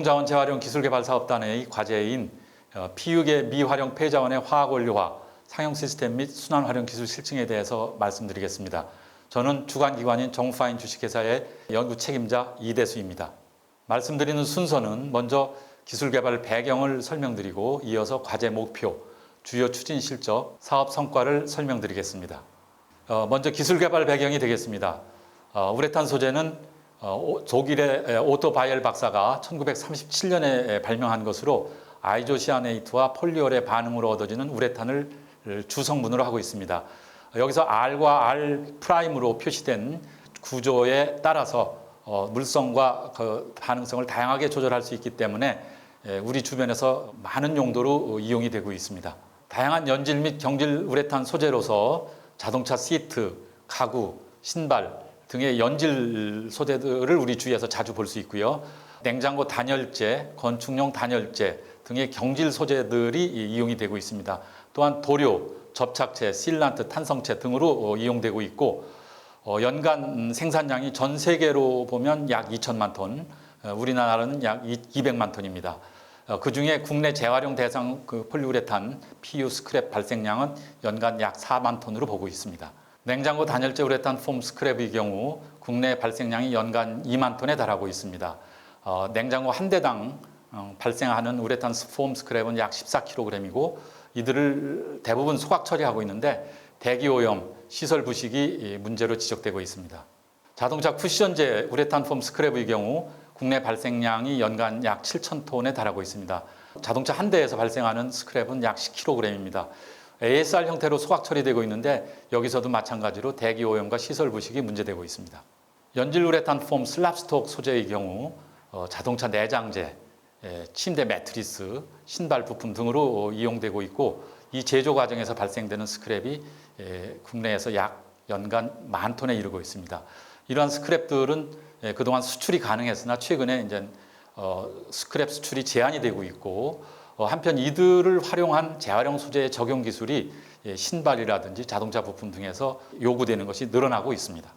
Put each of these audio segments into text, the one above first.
공정자원 재활용 기술개발사업단의 과제인 피육의 미활용 폐자원의 화학원료화, 상용 시스템 및 순환활용 기술 실증에 대해서 말씀드리겠습니다. 저는 주관기관인 정파인 주식회사의 연구 책임자 이대수입니다. 말씀드리는 순서는 먼저 기술개발 배경을 설명드리고 이어서 과제 목표, 주요 추진 실적, 사업 성과를 설명드리겠습니다. 먼저 기술개발 배경이 되겠습니다. 우레탄 소재는 독일의 오토 바이엘 박사가 1937년에 발명한 것으로 아이조시아네이트와 폴리올의 반응으로 얻어지는 우레탄을 주성분으로 하고 있습니다. 여기서 R과 R 프라임으로 표시된 구조에 따라서 물성과 그 반응성을 다양하게 조절할 수 있기 때문에 우리 주변에서 많은 용도로 이용이 되고 있습니다. 다양한 연질 및 경질 우레탄 소재로서 자동차 시트, 가구, 신발 등의 연질 소재들을 우리 주위에서 자주 볼 수 있고요. 냉장고 단열재, 건축용 단열재 등의 경질 소재들이 이용이 되고 있습니다. 또한 도료, 접착제, 실란트, 탄성체 등으로 이용되고 있고 연간 생산량이 전 세계로 보면 약 2천만 톤, 우리나라는 약 200만 톤입니다. 그중에 국내 재활용 대상 폴리우레탄 PU 스크랩 발생량은 연간 약 4만 톤으로 보고 있습니다. 냉장고 단열재 우레탄 폼 스크랩의 경우 국내 발생량이 연간 2만 톤에 달하고 있습니다. 냉장고 한 대당 발생하는 우레탄 폼 스크랩은 약 14kg이고 이들을 대부분 소각 처리하고 있는데 대기오염, 시설 부식이 문제로 지적되고 있습니다. 자동차 쿠션재 우레탄 폼 스크랩의 경우 국내 발생량이 연간 약 7천 톤에 달하고 있습니다. 자동차 한 대에서 발생하는 스크랩은 약 10kg입니다. ASR 형태로 소각 처리되고 있는데 여기서도 마찬가지로 대기오염과 시설 부식이 문제되고 있습니다. 연질 우레탄 폼 슬랍스톡 소재의 경우 자동차 내장재, 침대 매트리스, 신발 부품 등으로 이용되고 있고 이 제조 과정에서 발생되는 스크랩이 국내에서 약 연간 10,000톤에 이르고 있습니다. 이러한 스크랩들은 그동안 수출이 가능했으나 최근에 이제 스크랩 수출이 제한이 되고 있고 한편 이들을 활용한 재활용 소재의 적용 기술이 신발이라든지 자동차 부품 등에서 요구되는 것이 늘어나고 있습니다.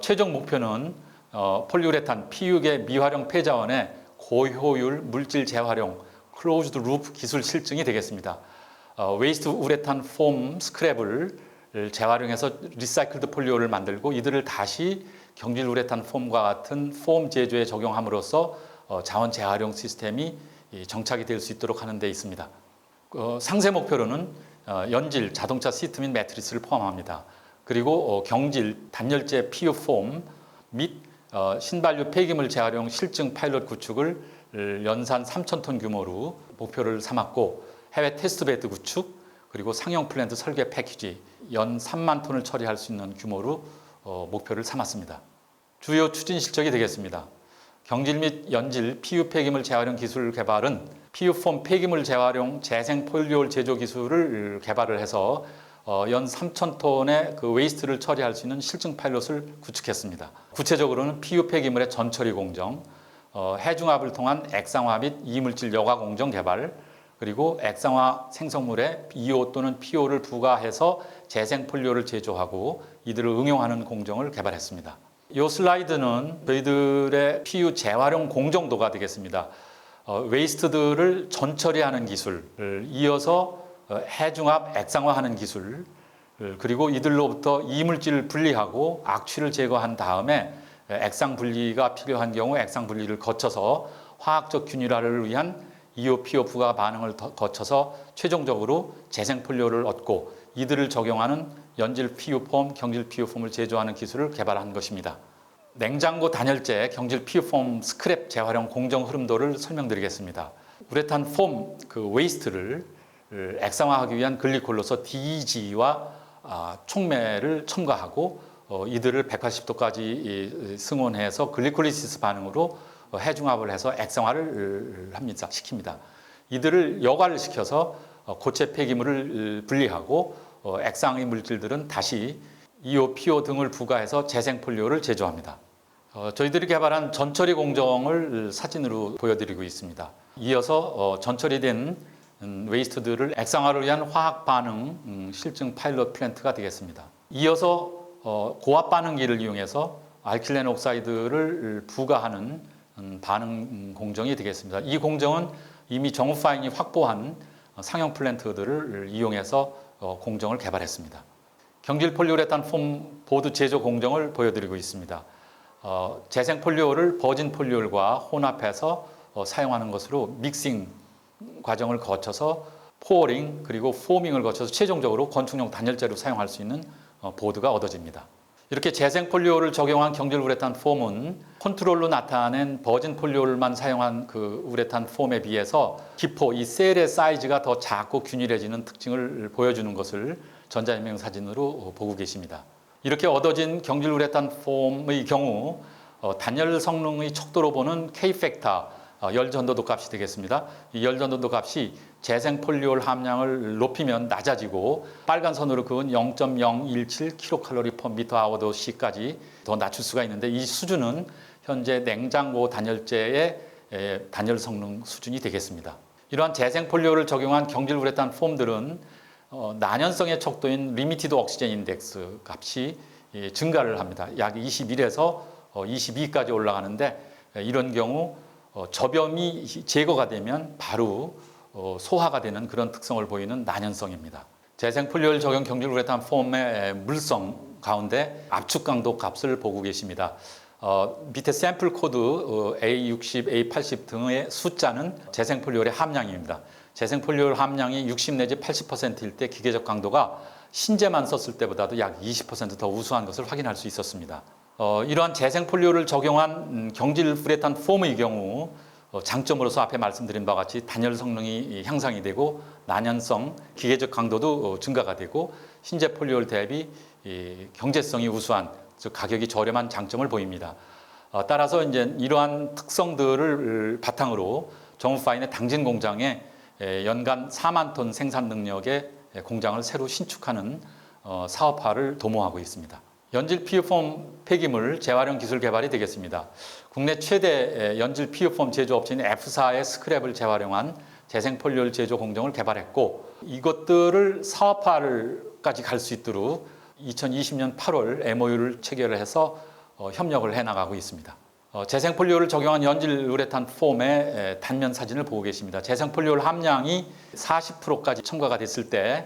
최종 목표는 폴리우레탄 PU의 미활용 폐자원의 고효율 물질 재활용 클로즈드 루프 기술 실증이 되겠습니다. 웨이스트 우레탄 폼 스크랩을 재활용해서 리사이클드 폴리오를 만들고 이들을 다시 경질 우레탄 폼과 같은 폼 제조에 적용함으로써 자원 재활용 시스템이 정착이 될 수 있도록 하는 데 있습니다. 상세 목표로는 연질, 자동차 시트 및 매트리스를 포함합니다. 그리고 경질, 단열재 PU 폼 및 신발류 폐기물 재활용 실증 파일럿 구축을 연산 3,000톤 규모로 목표를 삼았고 해외 테스트베드 구축 그리고 상용 플랜트 설계 패키지 연 3만 톤을 처리할 수 있는 규모로 목표를 삼았습니다. 주요 추진 실적이 되겠습니다. 경질 및 연질 PU 폐기물 재활용 기술 개발은 PU 폼 폐기물 재활용 재생 폴리올 제조 기술을 개발을 해서 연 3,000톤의 그 웨이스트를 처리할 수 있는 실증 파일럿을 구축했습니다. 구체적으로는 PU 폐기물의 전처리 공정, 해중압을 통한 액상화 및 이물질 여과 공정 개발, 그리고 액상화 생성물에 EO 또는 PO를 부과해서 재생 폴리오를 제조하고 이들을 응용하는 공정을 개발했습니다. 이 슬라이드는 저희들의 PU 재활용 공정도가 되겠습니다. 웨이스트들을 전처리하는 기술을 이어서 해중압 액상화하는 기술 그리고 이들로부터 이물질을 분리하고 악취를 제거한 다음에 액상 분리가 필요한 경우 액상 분리를 거쳐서 화학적 균일화를 위한 EO-PO 부가 반응을 거쳐서 최종적으로 재생 폴리오를 얻고 이들을 적용하는 연질 PU 폼, 경질 PU 폼을 제조하는 기술을 개발한 것입니다. 냉장고 단열재 경질 PU 폼 스크랩 재활용 공정 흐름도를 설명드리겠습니다. 우레탄 폼 웨이스트를 액상화하기 위한 글리콜로서 DEG와 촉매를 첨가하고 이들을 180도까지 승온해서 글리콜리시스 반응으로 해중압을 해서 액상화를 시킵니다. 이들을 여과를 시켜서 고체 폐기물을 분리하고 액상의 물질들은 다시 EO, PO 등을 부과해서 재생 폴리오를 제조합니다. 저희들이 개발한 전처리 공정을 사진으로 보여드리고 있습니다. 이어서 전처리된 웨이스트들을 액상화를 위한 화학 반응 실증 파일럿 플랜트가 되겠습니다. 이어서 고압 반응기를 이용해서 알킬렌 옥사이드를 부과하는 반응 공정이 되겠습니다. 이 공정은 이미 정우파인이 확보한 상용 플랜트들을 이용해서 공정을 개발했습니다. 경질 폴리우레탄 폼 보드 제조 공정을 보여드리고 있습니다. 재생 폴리올을 버진 폴리올과 혼합해서 사용하는 것으로 믹싱 과정을 거쳐서 포어링 그리고 포밍을 거쳐서 최종적으로 건축용 단열재로 사용할 수 있는 보드가 얻어집니다. 이렇게 재생 폴리올을 적용한 경질 우레탄 폼은 컨트롤로 나타낸 버진 폴리올만 사용한 그 우레탄 폼에 비해서 기포, 이 셀의 사이즈가 더 작고 균일해지는 특징을 보여주는 것을 전자인명 사진으로 보고 계십니다. 이렇게 얻어진 경질 우레탄 폼의 경우 단열 성능의 척도로 보는 K-팩터 열 전도도 값이 되겠습니다. 이 열 전도도 값이 재생 폴리올 함량을 높이면 낮아지고 빨간 선으로 그은 0.017kcal/m²/C까지 더 낮출 수가 있는데 이 수준은 현재 냉장고 단열재의 단열 성능 수준이 되겠습니다. 이러한 재생 폴리올을 적용한 경질 우레탄 폼들은 난연성의 척도인 리미티드 옥시젠 인덱스 값이 증가를 합니다. 약 21에서 22까지 올라가는데 이런 경우 저염이 제거가 되면 바로 소화가 되는 그런 특성을 보이는 난연성입니다. 재생 폴리올 적용 경질 우레탄 폼의 물성 가운데 압축 강도 값을 보고 계십니다. 밑에 샘플 코드 A60, A80 등의 숫자는 재생 폴리올의 함량입니다. 재생 폴리올 함량이 60 내지 80%일 때 기계적 강도가 신제만 썼을 때보다도 약 20% 더 우수한 것을 확인할 수 있었습니다. 이러한 재생 폴리올을 적용한 경질 우레탄 폼의 경우 장점으로서 앞에 말씀드린 바와 같이 단열 성능이 향상이 되고 난연성, 기계적 강도도 증가가 되고 신제 폴리올 대비 경제성이 우수한, 즉 가격이 저렴한 장점을 보입니다. 따라서 이제 이러한 특성들을 바탕으로 정우파인의 당진 공장에 연간 4만 톤 생산 능력의 공장을 새로 신축하는 사업화를 도모하고 있습니다. 연질 PU폼 폐기물 재활용 기술 개발이 되겠습니다. 국내 최대 연질 PU폼 제조업체인 F사의 스크랩을 재활용한 재생 폴리올 제조 공정을 개발했고 이것들을 사업화까지 갈 수 있도록 2020년 8월 MOU를 체결을 해서 협력을 해나가고 있습니다. 재생 폴리올을 적용한 연질 우레탄 폼의 단면 사진을 보고 계십니다. 재생 폴리올 함량이 40%까지 첨가가 됐을 때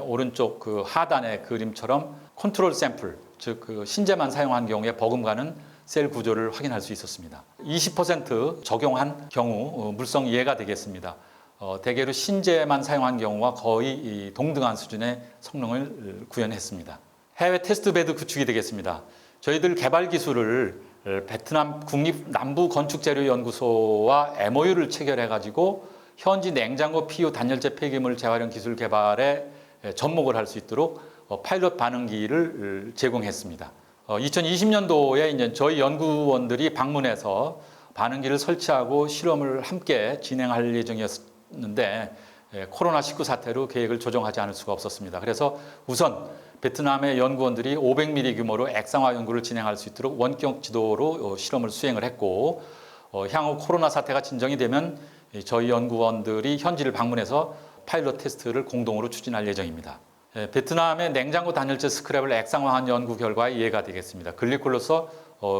오른쪽 그 하단의 그림처럼 컨트롤 샘플, 즉 그 신제만 사용한 경우에 버금가는 셀 구조를 확인할 수 있었습니다. 20% 적용한 경우 물성 이해가 되겠습니다. 대개로 신제만 사용한 경우와 거의 동등한 수준의 성능을 구현했습니다. 해외 테스트베드 구축이 되겠습니다. 저희들 개발 기술을 베트남 국립남부건축재료연구소와 MOU를 체결해가지고 현지 냉장고 PU 단열재 폐기물 재활용 기술 개발에 접목을 할 수 있도록 파일럿 반응기를 제공했습니다. 2020년도에 이제 저희 연구원들이 방문해서 반응기를 설치하고 실험을 함께 진행할 예정이었는데 코로나19 사태로 계획을 조정하지 않을 수가 없었습니다. 그래서 우선 베트남의 연구원들이 500mm 규모로 액상화 연구를 진행할 수 있도록 원격 지도로 실험을 수행을 했고 향후 코로나 사태가 진정이 되면 저희 연구원들이 현지를 방문해서 파일럿 테스트를 공동으로 추진할 예정입니다. 베트남의 냉장고 단열재 스크랩을 액상화한 연구 결과에 이해가 되겠습니다. 글리콜로서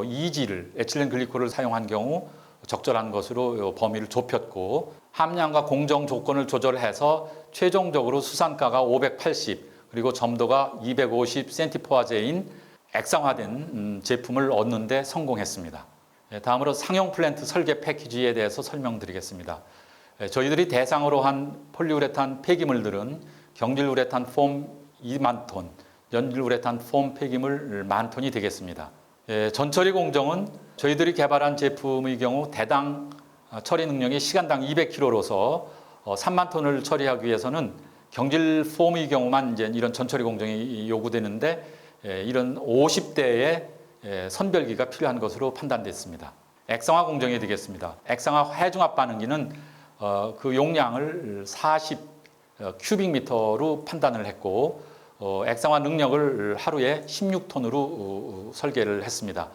이지를 에틸렌 글리콜을 사용한 경우 적절한 것으로 범위를 좁혔고 함량과 공정 조건을 조절해서 최종적으로 수산가가 580 그리고 점도가 250 센티포아제인 액상화된 제품을 얻는 데 성공했습니다. 다음으로 상용 플랜트 설계 패키지에 대해서 설명드리겠습니다. 저희들이 대상으로 한 폴리우레탄 폐기물들은 경질 우레탄 폼 2만 톤, 연질 우레탄 폼 폐기물 1만 톤이 되겠습니다. 전처리 공정은 저희들이 개발한 제품의 경우 대당 처리 능력이 시간당 200kg로서 3만 톤을 처리하기 위해서는 경질 폼의 경우만 이제 이런 전처리 공정이 요구되는데 이런 50대의 선별기가 필요한 것으로 판단됐습니다. 액상화 공정이 되겠습니다. 액상화 해중압 반응기는 그 용량을 40 큐빅미터로 판단을 했고 액상화 능력을 하루에 16톤으로 설계를 했습니다.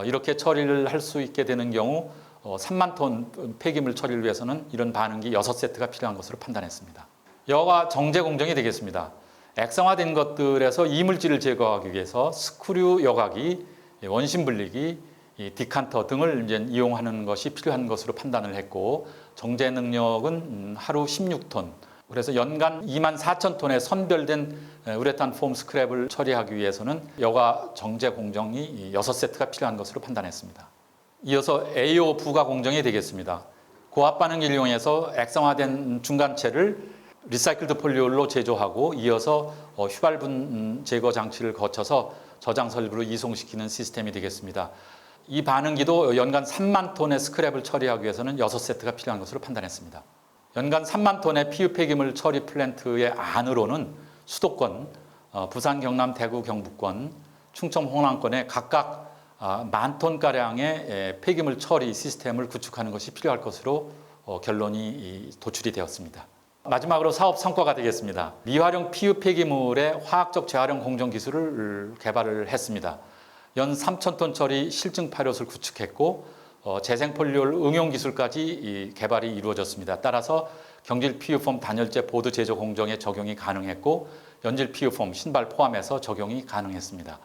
이렇게 처리를 할 수 있게 되는 경우 3만 톤 폐기물 처리를 위해서는 이런 반응기 6세트가 필요한 것으로 판단했습니다. 여과 정제 공정이 되겠습니다. 액상화된 것들에서 이물질을 제거하기 위해서 스크류 여과기, 원심 분리기, 이 디칸터 등을 이제 이용하는 것이 필요한 것으로 판단을 했고, 정제 능력은 하루 16톤. 그래서 연간 24,000톤의 선별된 우레탄 폼 스크랩을 처리하기 위해서는 여과 정제 공정이 6세트가 필요한 것으로 판단했습니다. 이어서 AO 부가 공정이 되겠습니다. 고압 반응기를 이용해서 액상화된 중간체를 리사이클드 폴리올로 제조하고 이어서 휘발분 제거 장치를 거쳐서 저장 설비로 이송시키는 시스템이 되겠습니다. 이 반응기도 연간 3만 톤의 스크랩을 처리하기 위해서는 6세트가 필요한 것으로 판단했습니다. 연간 3만 톤의 PU 폐기물 처리 플랜트의 안으로는 수도권, 부산, 경남, 대구, 경북권, 충청, 호남권에 각각 10,000톤가량의 폐기물 처리 시스템을 구축하는 것이 필요할 것으로 결론이 도출이 되었습니다. 마지막으로 사업 성과가 되겠습니다. 미활용 PU 폐기물의 화학적 재활용 공정 기술을 개발을 했습니다. 연 3,000톤 처리 실증 파일럿을 구축했고 재생 폴리올 응용 기술까지 개발이 이루어졌습니다. 따라서 경질 PU폼 단열재 보드 제조 공정에 적용이 가능했고 연질 PU폼 신발 포함해서 적용이 가능했습니다.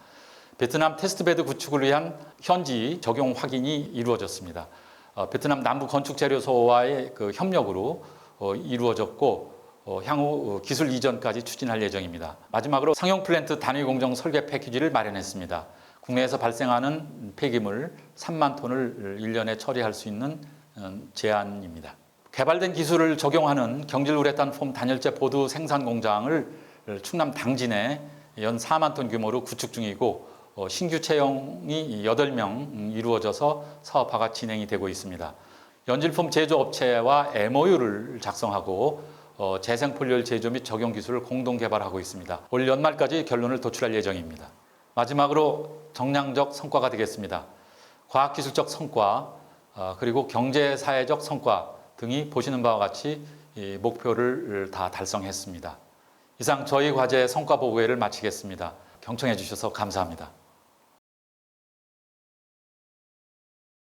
베트남 테스트베드 구축을 위한 현지 적용 확인이 이루어졌습니다. 베트남 남부 건축재료소와의 그 협력으로 이루어졌고 향후 기술 이전까지 추진할 예정입니다. 마지막으로 상용 플랜트 단위 공정 설계 패키지를 마련했습니다. 국내에서 발생하는 폐기물 3만 톤을 1년에 처리할 수 있는 제안입니다. 개발된 기술을 적용하는 경질 우레탄 폼 단열재 보드 생산 공장을 충남 당진에 연 4만 톤 규모로 구축 중이고 신규 채용이 8명 이루어져서 사업화가 진행이 되고 있습니다. 연질폼 제조업체와 MOU를 작성하고 재생 폴리올 제조 및 적용 기술을 공동 개발하고 있습니다. 올 연말까지 결론을 도출할 예정입니다. 마지막으로 정량적 성과가 되겠습니다. 과학기술적 성과 그리고 경제사회적 성과 등이 보시는 바와 같이 이 목표를 다 달성했습니다. 이상 저희 과제 성과 보고회를 마치겠습니다. 경청해 주셔서 감사합니다.